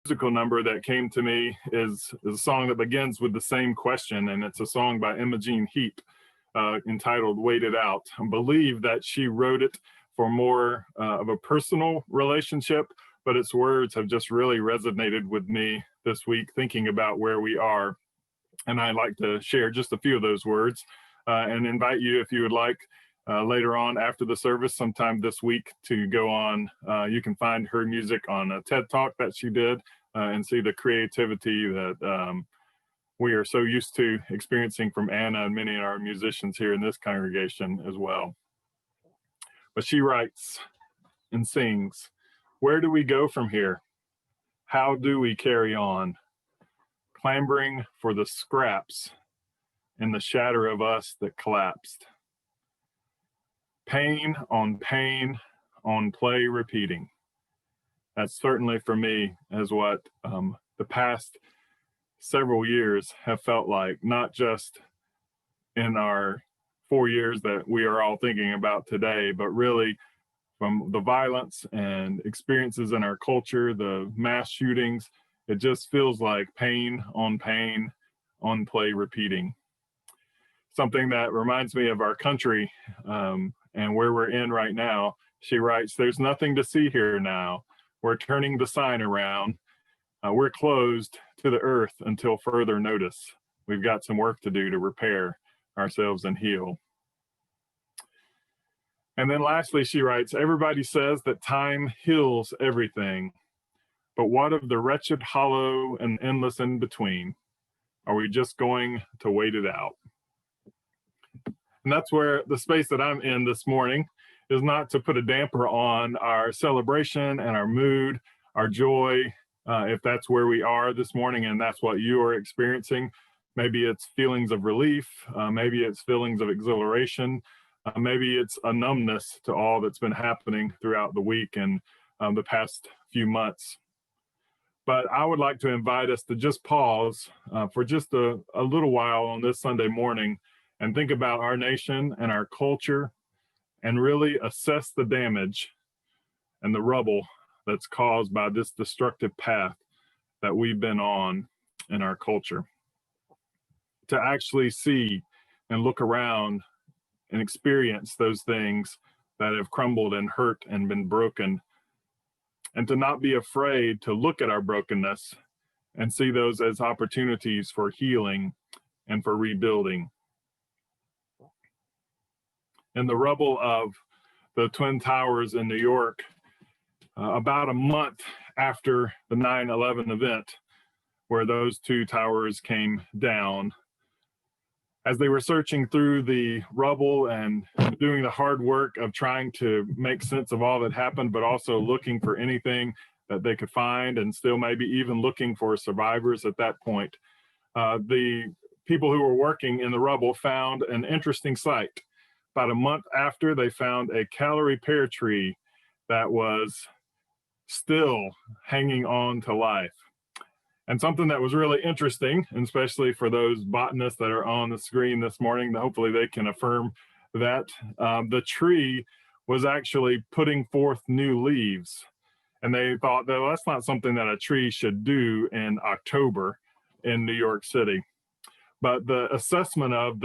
musical number that came to me is a song that begins with the same question, and it's a song by Imogene Heap entitled Wait It Out. I believe that she wrote it for more of a personal relationship, but its words have just really resonated with me this week, thinking about where we are. And I'd like to share just a few of those words and invite you, if you would like, later on after the service, sometime this week, to go on. You can find her music on a TED Talk that she did and see the creativity that we are so used to experiencing from Anna and many of our musicians here in this congregation as well. But she writes and sings, "Where do we go from here? How do we carry on? Clambering for the scraps in the shatter of us that collapsed. Pain on play repeating." That's certainly for me as what the past several years have felt like, not just in our 4 years that we are all thinking about today, but really from the violence and experiences in our culture, the mass shootings. It just feels like pain on play repeating. Something that reminds me of our country and where we're in right now. She writes, "There's nothing to see here now. We're turning the sign around. We're closed to the earth until further notice. We've got some work to do to repair ourselves and heal." And then lastly, she writes, "Everybody says that time heals everything. But what of the wretched hollow and endless in between? Are we just going to wait it out?" And that's where the space that I'm in this morning is, not to put a damper on our celebration and our mood, our joy. If that's where we are this morning and that's what you are experiencing, maybe it's feelings of relief, maybe it's feelings of exhilaration, maybe it's a numbness to all that's been happening throughout the week and the past few months. But I would like to invite us to just pause for just a little while on this Sunday morning and think about our nation and our culture and really assess the damage and the rubble that's caused by this destructive path that we've been on in our culture. To actually see and look around and experience those things that have crumbled and hurt and been broken, and to not be afraid to look at our brokenness and see those as opportunities for healing and for rebuilding. In the rubble of the Twin Towers in New York, about a month after the 9/11 event, where those two towers came down, as they were searching through the rubble and doing the hard work of trying to make sense of all that happened, but also looking for anything that they could find, and still maybe even looking for survivors at that point, the people who were working in the rubble found an interesting sight. About a month after, they found a Callery pear tree that was still hanging on to life. And something that was really interesting, and especially for those botanists that are on the screen this morning, hopefully they can affirm that the tree was actually putting forth new leaves. And they thought that, well, that's not something that a tree should do in October in New York City. But the assessment of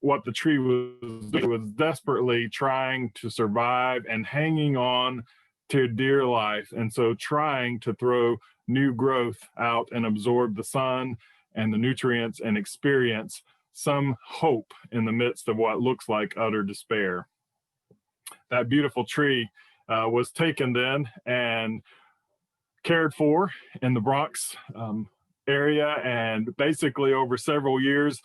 what the tree was doing was desperately trying to survive and hanging on to dear life. And so trying to throw new growth out and absorb the sun and the nutrients and experience some hope in the midst of what looks like utter despair. That beautiful tree was taken then and cared for in the Bronx area, and basically over several years,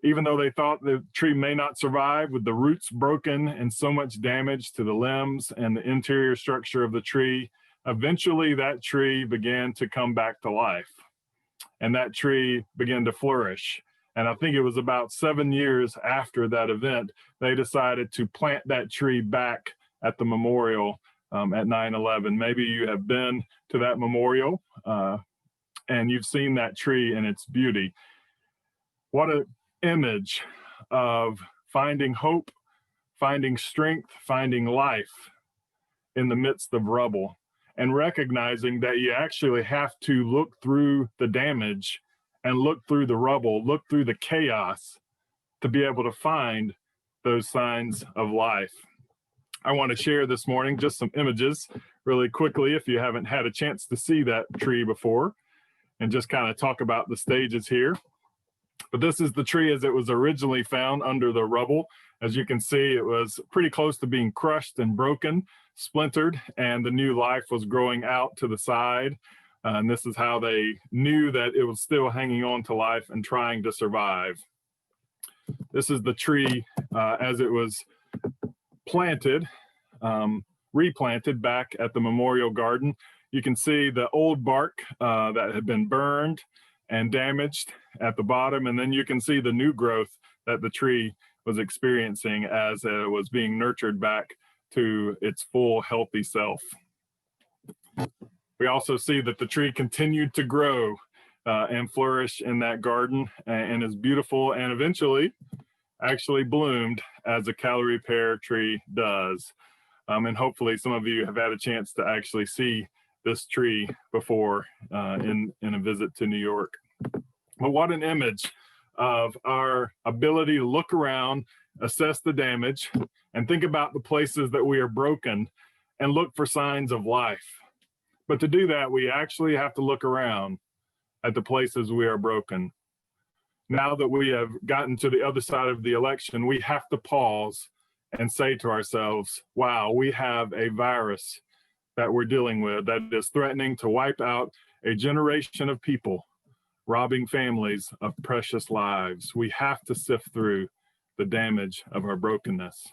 even though they thought the tree may not survive, with the roots broken and so much damage to the limbs and the interior structure of the tree, eventually that tree began to come back to life, and that tree began to flourish. And I think it was about 7 years after that event, they decided to plant that tree back at the memorial at 9/11. Maybe you have been to that memorial and you've seen that tree and its beauty. What an image of finding hope, finding strength, finding life in the midst of rubble. and recognizing that you actually have to look through the damage and look through the rubble, look through the chaos to be able to find those signs of life. I want to share this morning just some images really quickly if you haven't had a chance to see that tree before, and just kind of talk about the stages here. But this is the tree as it was originally found under the rubble. As you can see, it was pretty close to being crushed and broken, splintered, and the new life was growing out to the side. And this is how they knew that it was still hanging on to life and trying to survive. This is the tree as it was planted, replanted back at the Memorial Garden. You can see the old bark that had been burned and damaged at the bottom, and then you can see the new growth that the tree was experiencing as it was being nurtured back to its full healthy self. We also see that the tree continued to grow and flourish in that garden and is beautiful, and eventually actually bloomed as a Callery pear tree does. And hopefully some of you have had a chance to actually see this tree before in a visit to New York. But what an image of our ability to look around, assess the damage, and think about the places that we are broken and look for signs of life. But to do that, we actually have to look around at the places we are broken. Now that we have gotten to the other side of the election, we have to pause and say to ourselves, wow, we have a virus that we're dealing with that is threatening to wipe out a generation of people, robbing families of precious lives. We have to sift through the damage of our brokenness.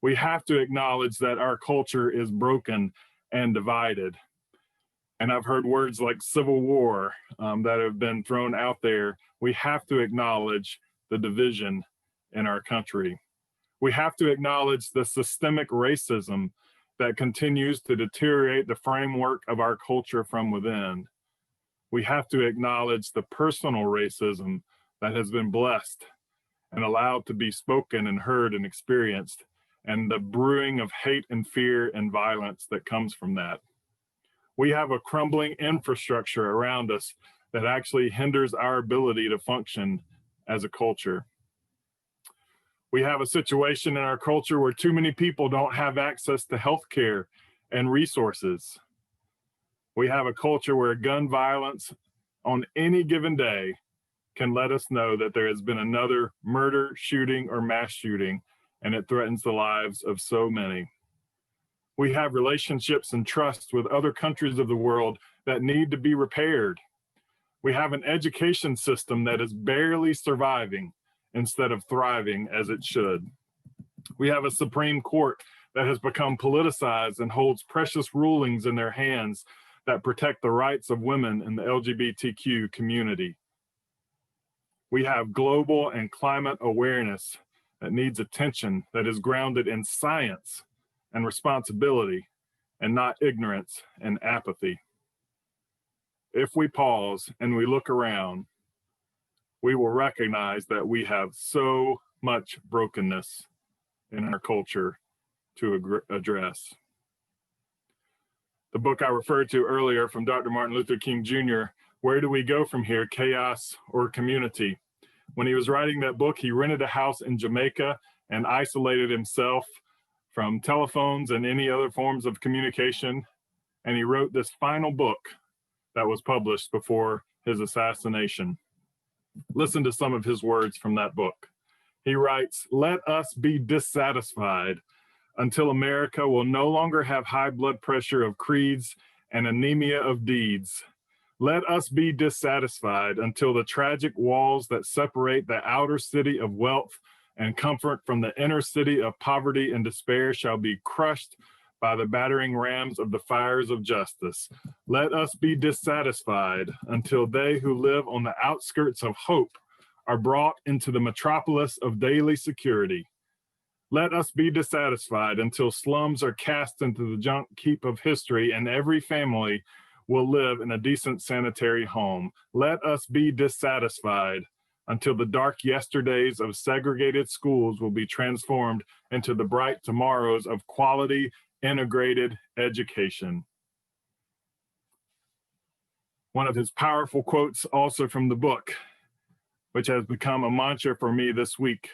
We have to acknowledge that our culture is broken and divided. And I've heard words like civil war that have been thrown out there. We have to acknowledge the division in our country. We have to acknowledge the systemic racism that continues to deteriorate the framework of our culture from within. We have to acknowledge the personal racism that has been blessed and allowed to be spoken and heard and experienced, and the brewing of hate and fear and violence that comes from that. We have a crumbling infrastructure around us that actually hinders our ability to function as a culture. We have a situation in our culture where too many people don't have access to healthcare and resources. We have a culture where gun violence on any given day can let us know that there has been another murder, shooting, or mass shooting, and it threatens the lives of so many. We have relationships and trust with other countries of the world that need to be repaired. We have an education system that is barely surviving instead of thriving as it should. We have a Supreme Court that has become politicized and holds precious rulings in their hands that protect the rights of women in the LGBTQ community. We have global and climate awareness that needs attention, that is grounded in science and responsibility and not ignorance and apathy. If we pause and we look around, we will recognize that we have so much brokenness in our culture to address. The book I referred to earlier from Dr. Martin Luther King Jr., Where Do We Go From Here, Chaos or Community? When he was writing that book, he rented a house in Jamaica and isolated himself from telephones and any other forms of communication. And he wrote this final book that was published before his assassination. Listen to some of his words from that book. He writes, "Let us be dissatisfied until America will no longer have high blood pressure of creeds and anemia of deeds. Let us be dissatisfied until the tragic walls that separate the outer city of wealth and comfort from the inner city of poverty and despair shall be crushed by the battering rams of the fires of justice. Let us be dissatisfied until they who live on the outskirts of hope are brought into the metropolis of daily security. Let us be dissatisfied until slums are cast into the junk heap of history and every family will live in a decent sanitary home. Let us be dissatisfied until the dark yesterdays of segregated schools will be transformed into the bright tomorrows of quality integrated education. One of his powerful quotes also from the book, which has become a mantra for me this week.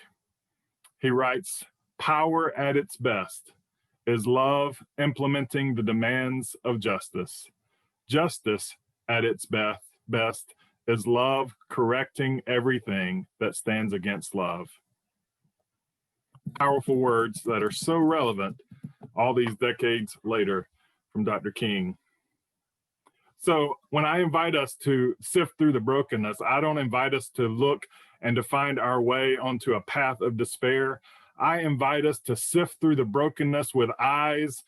He writes, "Power at its best is love implementing the demands of justice. Justice at its best is love correcting everything that stands against love." Powerful words that are so relevant all these decades later from Dr. King. So when I invite us to sift through the brokenness, I don't invite us to look and to find our way onto a path of despair. I invite us to sift through the brokenness with eyes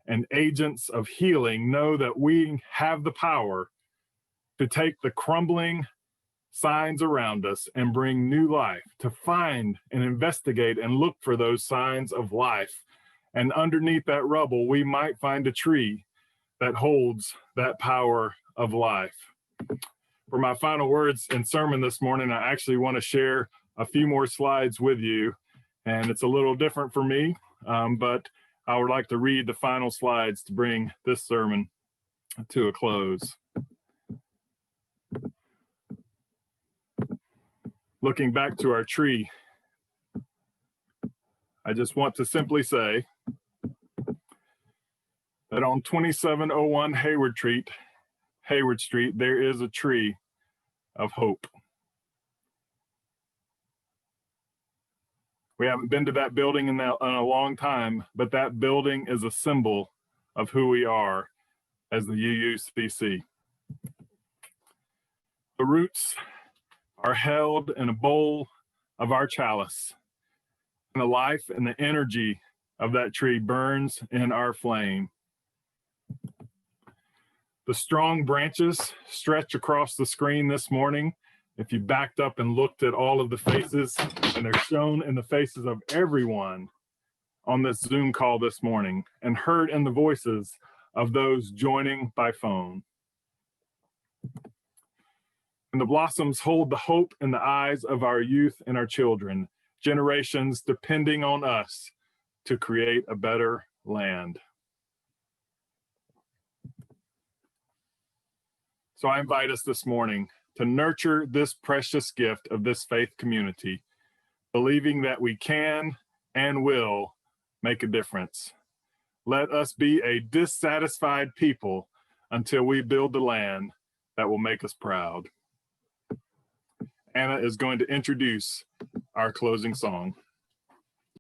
and agents of healing, know that we have the power to take the crumbling signs around us and bring new life, to find and investigate and look for those signs of life. And underneath that rubble, we might find a tree that holds that power of life. For my final words in sermon this morning, I actually want to share a few more slides with you. And it's a little different for me, but I would like to read the final slides to bring this sermon to a close. Looking back to our tree, I just want to simply say that on 2701 Hayward Street, there is a tree of hope. We haven't been to that building in a long time, but that building is a symbol of who we are as the UUCC. The roots are held in a bowl of our chalice, and the life and the energy of that tree burns in our flame. The strong branches stretch across the screen this morning. If you backed up and looked at all of the faces, and they're shown in the faces of everyone on this Zoom call this morning, and heard in the voices of those joining by phone. And the blossoms hold the hope in the eyes of our youth and our children, generations depending on us to create a better land. So I invite us this morning to nurture this precious gift of this faith community, believing that we can and will make a difference. Let us be a dissatisfied people until we build the land that will make us proud. Anna is going to introduce our closing song.